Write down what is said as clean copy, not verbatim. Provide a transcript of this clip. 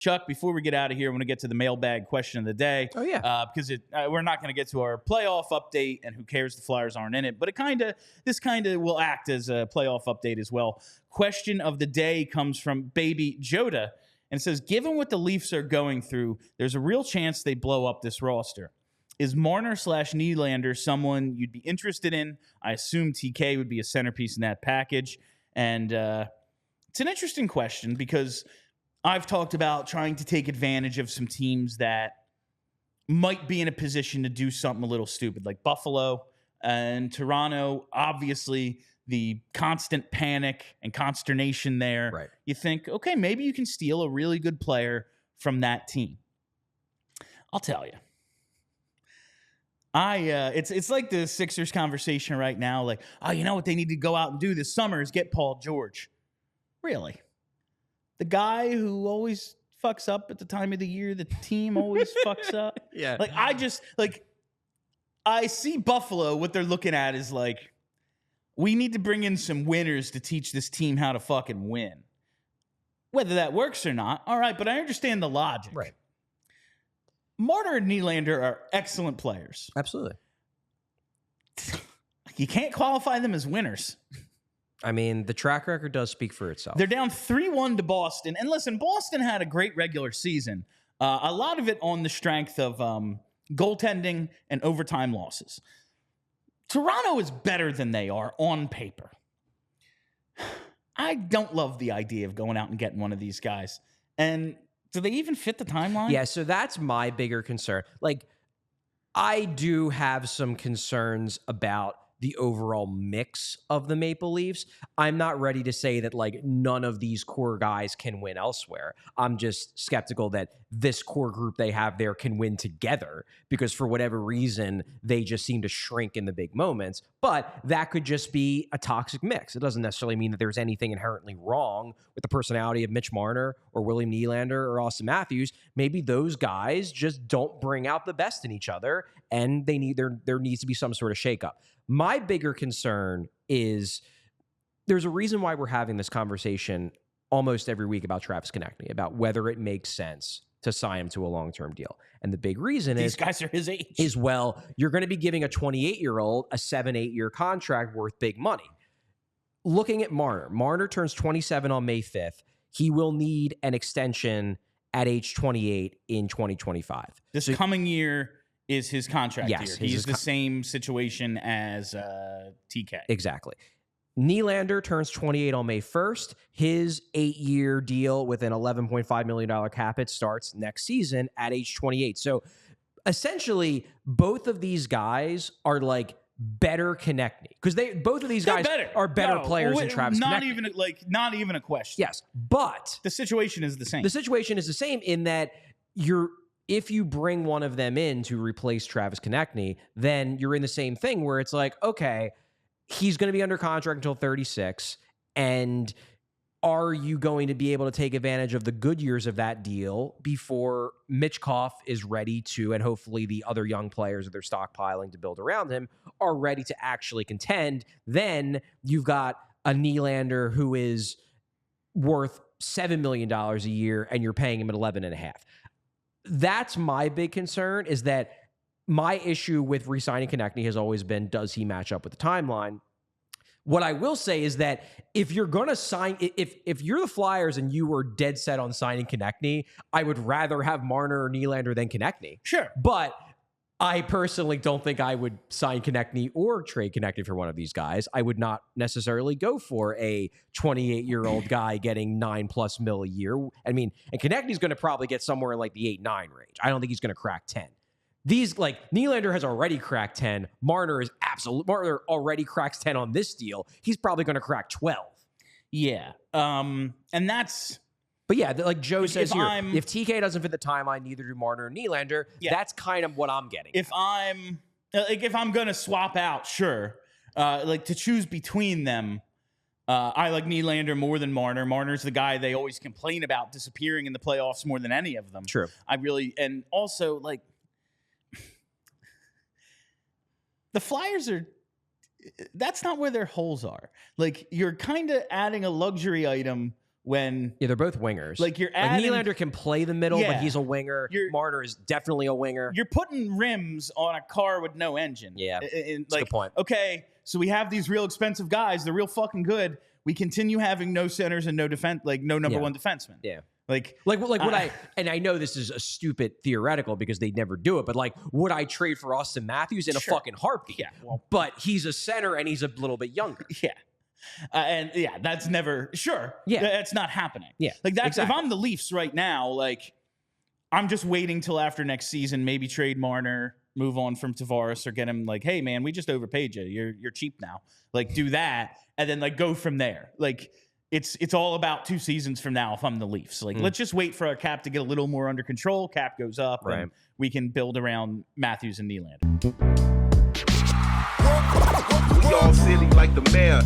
Chuck, before we get out of here, I want to get to the mailbag question of the day. Oh, yeah. Because we're not going to get to our playoff update, and who cares, the Flyers aren't in it. But this kind of will act as a playoff update as well. Question of the day comes from Baby Joda, and it says, given what the Leafs are going through, there's a real chance they blow up this roster. Is Marner / Nylander someone you'd be interested in? I assume TK would be a centerpiece in that package. And it's an interesting question because I've talked about trying to take advantage of some teams that might be in a position to do something a little stupid, like Buffalo and Toronto. Obviously, the constant panic and consternation there. Right. You think, okay, maybe you can steal a really good player from that team. I'll tell you. It's like the Sixers conversation right now. Like, oh, you know what they need to go out and do this summer is get Paul George. Really? The guy who always fucks up at the time of the year, the team always fucks up. Yeah. I see Buffalo, what they're looking at is like, we need to bring in some winners to teach this team how to fucking win. Whether that works or not, all right, but I understand the logic. Right. Marner and Nylander are excellent players. Absolutely. You can't qualify them as winners. I mean, the track record does speak for itself. They're down 3-1 to Boston. And listen, Boston had a great regular season. A lot of it on the strength of goaltending and overtime losses. Toronto is better than they are on paper. I don't love the idea of going out and getting one of these guys. And do they even fit the timeline? Yeah, so that's my bigger concern. Like, I do have some concerns about the overall mix of the Maple Leafs. I'm not ready to say that like none of these core guys can win elsewhere. I'm just skeptical that this core group they have there can win together because for whatever reason, they just seem to shrink in the big moments. But that could just be a toxic mix. It doesn't necessarily mean that there's anything inherently wrong with the personality of Mitch Marner or Willy Nylander or Austin Matthews. Maybe those guys just don't bring out the best in each other and they need there needs to be some sort of shakeup. My bigger concern is there's a reason why we're having this conversation almost every week about Travis Konechny, about whether it makes sense to sign him to a long-term deal. And the big reason these guys are his age. Is, well, you're going to be giving a 28-year-old a 7-8 year contract worth big money. Looking at Marner turns 27 on May 5th. He will need an extension at age 28 in 2025. This coming year is his contract year. He's the same situation as TK. Exactly. Nylander turns 28 on May 1st. His 8-year deal with an $11.5 million cap hit starts next season at age 28. So essentially, both of these guys are like better Konechny because both of these guys are better players than Travis Konechny. Not even a question. Yes, but the situation is the same. The situation is the same in that if you bring one of them in to replace Travis Konechny, then you're in the same thing where it's like, okay, he's going to be under contract until 36, and are you going to be able to take advantage of the good years of that deal before Mitchkov is ready to, and hopefully the other young players that they're stockpiling to build around him are ready to actually contend? Then you've got a Nylander who is worth $7 million a year, and you're paying him at 11.5. That's my big concern, is that my issue with re-signing Konechny has always been, does he match up with the timeline? What I will say is that if you're going to sign, if you're the Flyers and you were dead set on signing Konechny, I would rather have Marner or Nylander than Konechny. Sure. But I personally don't think I would sign Konechny or trade Konechny for one of these guys. I would not necessarily go for a 28-year-old guy getting $9+ million a year. I mean, and Konechny's going to probably get somewhere in like the 8-9 range. I don't think he's going to crack 10. These, like, Nylander has already cracked 10. Marner already cracks 10 on this deal. He's probably going to crack 12. Yeah. And that's... But yeah, like Joe says here, if TK doesn't fit the timeline, neither do Marner or Nylander. Yeah. That's kind of what I'm getting. If I'm going to swap out, sure. To choose between them, I like Nylander more than Marner. Marner's the guy they always complain about disappearing in the playoffs more than any of them. True. And also, like, the Flyers that's not where their holes are. Like, you're kind of adding a luxury item when they're both wingers. like you're like adding, Nylander can play the middle, Yeah. but he's a winger. Marner is definitely a winger. you're putting rims on a car with no engine. Yeah, and that's a good point. Okay, so we have these real expensive guys. They're real fucking good. We continue having no centers and no defense, like no number one defenseman. Yeah. Like would I, and I know this is a stupid theoretical because they never do it, but like, would I trade for Austin Matthews in a fucking heartbeat? Yeah. Well, but he's a center and he's a little bit younger. Yeah. And yeah, that's never Yeah. That's not happening. Yeah. Like that's exactly. if I'm the Leafs right now, like I'm just waiting till after next season, maybe trade Marner, move on from Tavares, or get him like, hey man, we just overpaid you. You're cheap now. Like do that and then like go from there. Like it's all about 2 seasons from now if I'm the Leafs. Like let's just wait for our cap to get a little more under control. Cap goes up and we can build around Matthews and Nylander. We all silly like the mayor.